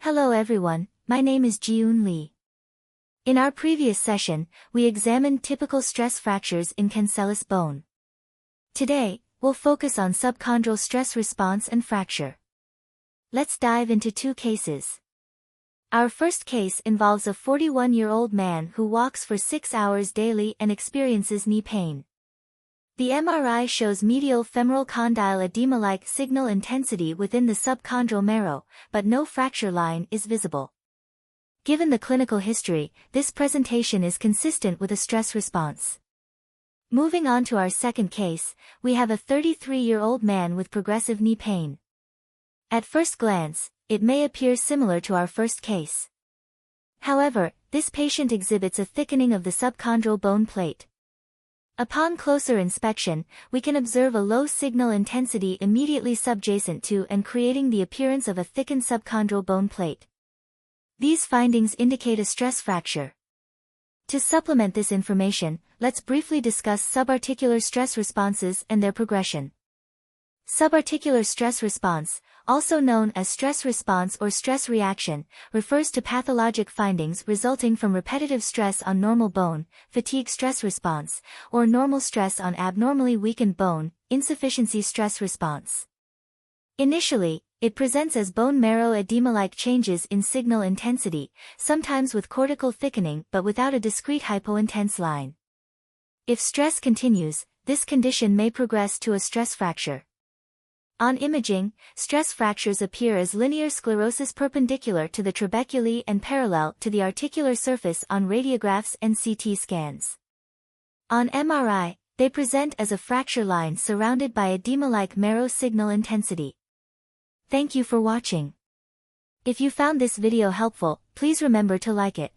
Hello everyone, my name is Jiun Lee. In our previous session, we examined typical stress fractures in cancellous bone. Today, we'll focus on subchondral stress response and fracture. Let's dive into two cases. Our first case involves a 41-year-old man who walks for 6 hours daily and experiences knee pain. The MRI shows medial femoral condyle edema-like signal intensity within the subchondral marrow, but no fracture line is visible. Given the clinical history, this presentation is consistent with a stress response. Moving on to our second case, we have a 33-year-old man with progressive knee pain. At first glance, it may appear similar to our first case. However, this patient exhibits a thickening of the subchondral bone plate. Upon closer inspection, we can observe a low signal intensity immediately subjacent to and creating the appearance of a thickened subchondral bone plate. These findings indicate a stress fracture. To supplement this information, let's briefly discuss subarticular stress responses and their progression. Subarticular stress response, also known as stress response or stress reaction, refers to pathologic findings resulting from repetitive stress on normal bone, fatigue stress response, or normal stress on abnormally weakened bone, insufficiency stress response. Initially, it presents as bone marrow edema-like changes in signal intensity, sometimes with cortical thickening but without a discrete hypointense line. If stress continues, this condition may progress to a stress fracture. On imaging, stress fractures appear as linear sclerosis perpendicular to the trabeculae and parallel to the articular surface on radiographs and CT scans. On MRI, they present as a fracture line surrounded by edema-like marrow signal intensity. Thank you for watching. If you found this video helpful, please remember to like it.